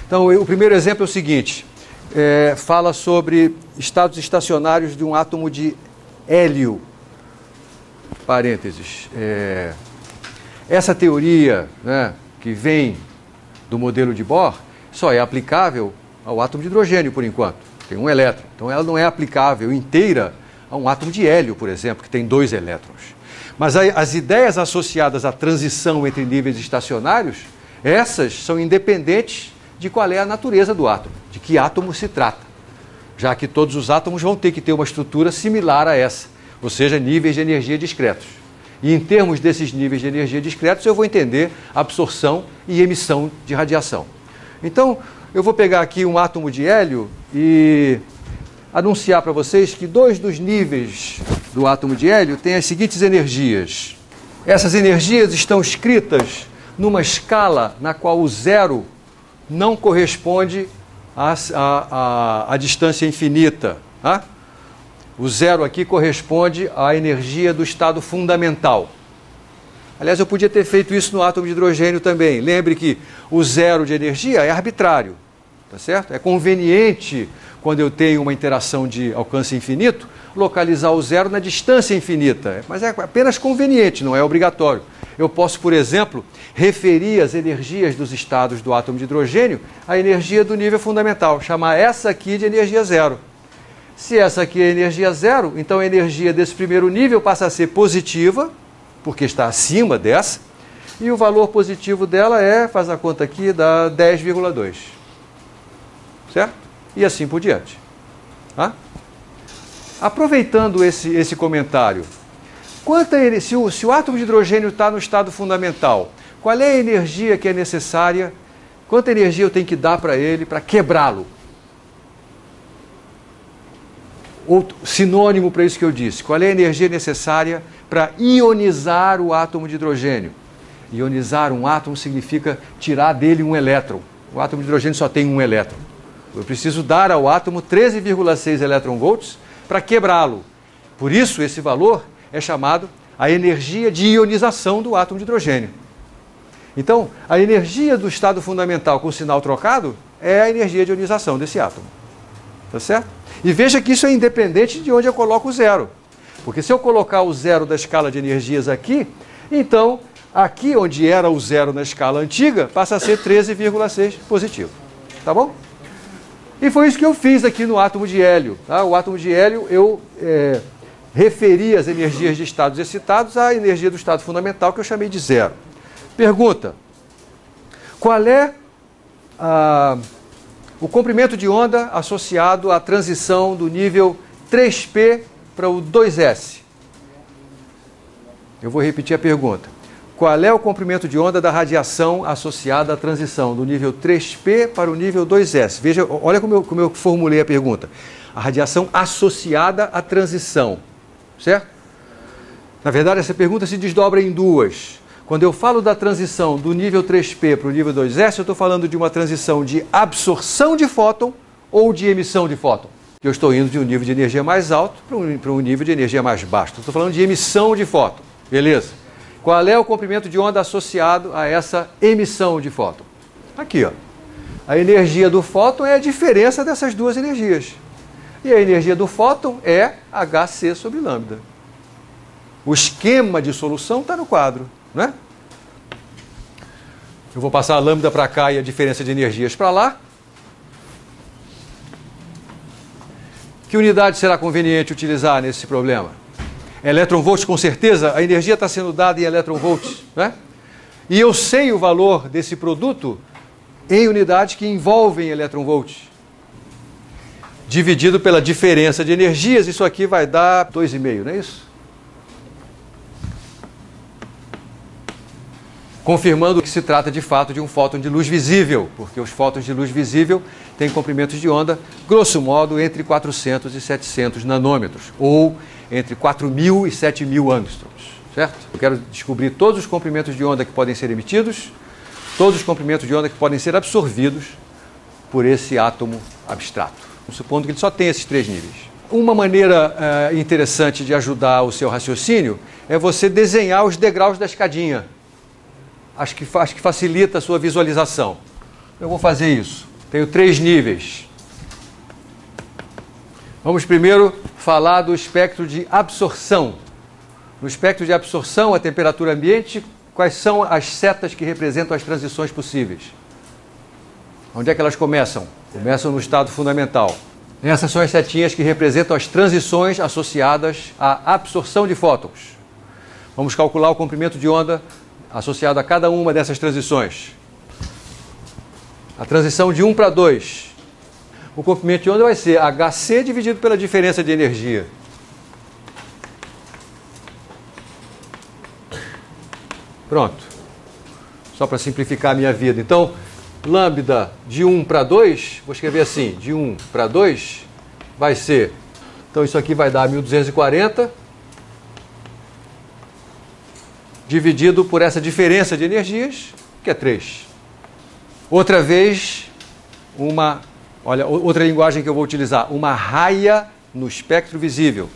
Então, o primeiro exemplo é o seguinte, fala sobre estados estacionários de um átomo de hélio, parênteses. Essa teoria, né, que vem do modelo de Bohr, só é aplicável ao átomo de hidrogênio, por enquanto. Tem um elétron. Então, ela não é aplicável inteira a um átomo de hélio, por exemplo, que tem 2 elétrons. Mas as ideias associadas à transição entre níveis estacionários, essas são independentes de qual é a natureza do átomo, de que átomo se trata, já que todos os átomos vão ter que ter uma estrutura similar a essa, ou seja, níveis de energia discretos. E em termos desses níveis de energia discretos, eu vou entender absorção e emissão de radiação. Então, eu vou pegar aqui um átomo de hélio e anunciar para vocês que 2 dos níveis do átomo de hélio têm as seguintes energias. Essas energias estão escritas numa escala na qual o zero não corresponde à distância infinita. Tá? O zero aqui corresponde à energia do estado fundamental. Aliás, eu podia ter feito isso no átomo de hidrogênio também. Lembre que o zero de energia é arbitrário, tá certo? É conveniente, quando eu tenho uma interação de alcance infinito, localizar o zero na distância infinita. Mas é apenas conveniente, não é obrigatório. Eu posso, por exemplo, referir as energias dos estados do átomo de hidrogênio à energia do nível fundamental, chamar essa aqui de energia zero. Se essa aqui é energia zero, então a energia desse primeiro nível passa a ser positiva, porque está acima dessa, e o valor positivo dela faz a conta aqui, dá 10,2. Certo? E assim por diante. Tá? Aproveitando esse comentário, se o átomo de hidrogênio está no estado fundamental, qual é a energia que é necessária? Quanta energia eu tenho que dar para ele para quebrá-lo? Outro sinônimo para isso que eu disse. Qual é a energia necessária para ionizar o átomo de hidrogênio? Ionizar um átomo significa tirar dele um elétron. O átomo de hidrogênio só tem um elétron. Eu preciso dar ao átomo 13,6 elétron-volts para quebrá-lo. Por isso, esse valor é chamado a energia de ionização do átomo de hidrogênio. Então, a energia do estado fundamental com o sinal trocado é a energia de ionização desse átomo. Tá certo? E veja que isso é independente de onde eu coloco o zero. Porque se eu colocar o zero da escala de energias aqui, então, aqui onde era o zero na escala antiga, passa a ser 13,6 positivo. Tá bom? E foi isso que eu fiz aqui no átomo de hélio. Tá? O átomo de hélio, eu referi as energias de estados excitados à energia do estado fundamental, que eu chamei de zero. Pergunta: qual é o comprimento de onda associado à transição do nível 3P para o 2S? Eu vou repetir a pergunta. Qual é o comprimento de onda da radiação associada à transição do nível 3P para o nível 2S? Veja, olha como eu formulei a pergunta. A radiação associada à transição, certo? Na verdade, essa pergunta se desdobra em duas. Quando eu falo da transição do nível 3P para o nível 2S, eu estou falando de uma transição de absorção de fóton ou de emissão de fóton. Eu estou indo de um nível de energia mais alto para um nível de energia mais baixo. Estou falando de emissão de fóton. Beleza? Qual é o comprimento de onda associado a essa emissão de fóton? Aqui, ó. A energia do fóton é a diferença dessas duas energias. E a energia do fóton é Hc sobre lambda. O esquema de solução está no quadro, né? Eu vou passar a lambda para cá e a diferença de energias para lá. Que unidade será conveniente utilizar nesse problema? Elétron-volts, com certeza, a energia está sendo dada em elétron-volts, né? E eu sei o valor desse produto em unidades que envolvem elétron-volts. Dividido pela diferença de energias, isso aqui vai dar 2,5, não é isso? Confirmando que se trata de fato de um fóton de luz visível, porque os fótons de luz visível têm comprimentos de onda, grosso modo, entre 400 e 700 nanômetros, ou entre 4.000 e 7.000 angstroms, certo? Eu quero descobrir todos os comprimentos de onda que podem ser emitidos, todos os comprimentos de onda que podem ser absorvidos por esse átomo abstrato, supondo que ele só tem esses 3 níveis. Uma maneira interessante de ajudar o seu raciocínio é você desenhar os degraus da escadinha. Acho que facilita a sua visualização. Eu vou fazer isso. Tenho 3 níveis. Vamos primeiro falar do espectro de absorção. No espectro de absorção, a temperatura ambiente, quais são as setas que representam as transições possíveis? Onde é que elas começam? Começam no estado fundamental. Essas são as setinhas que representam as transições associadas à absorção de fótons. Vamos calcular o comprimento de onda associado a cada uma dessas transições. A transição de 1 para 2. O comprimento de onda vai ser HC dividido pela diferença de energia. Pronto. Só para simplificar a minha vida. Então, lambda de 1 para 2, vou escrever assim, de 1 para 2 vai ser, então isso aqui vai dar 1240, dividido por essa diferença de energias, que é 3. Outra vez, outra linguagem que eu vou utilizar, uma raia no espectro visível.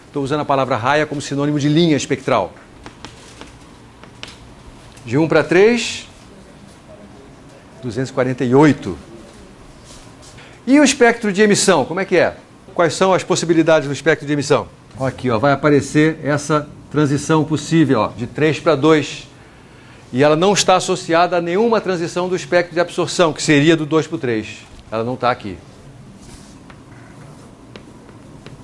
Estou usando a palavra raia como sinônimo de linha espectral. De 1 para 3, 248. E o espectro de emissão, como é que é? Quais são as possibilidades do espectro de emissão? Aqui, vai aparecer essa transição possível, de 3 para 2. E ela não está associada a nenhuma transição do espectro de absorção, que seria do 2 para o 3. Ela não está aqui.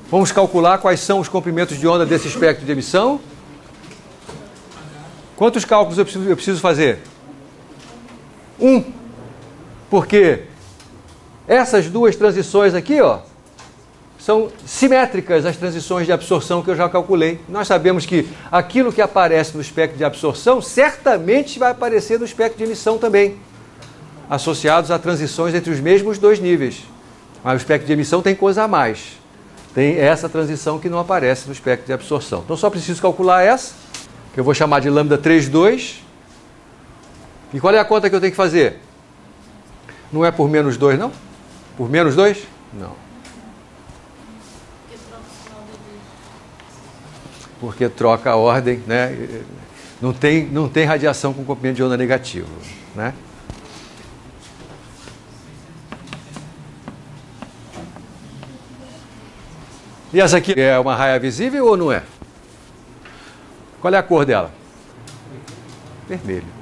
Vamos calcular quais são os comprimentos de onda desse espectro de emissão. Quantos cálculos eu preciso fazer? 1. Porque essas duas transições aqui, são simétricas às transições de absorção que eu já calculei. Nós sabemos que aquilo que aparece no espectro de absorção certamente vai aparecer no espectro de emissão também, associados a transições entre os mesmos 2 níveis. Mas o espectro de emissão tem coisa a mais. Tem essa transição que não aparece no espectro de absorção. Então só preciso calcular essa, que eu vou chamar de lambda 3,2. E qual é a conta que eu tenho que fazer? Não é por menos 2, não? Por menos 2? Não. Porque troca a ordem, né? Não tem radiação com comprimento de onda negativo, né? E essa aqui é uma raia visível ou não é? Qual é a cor dela? Vermelho.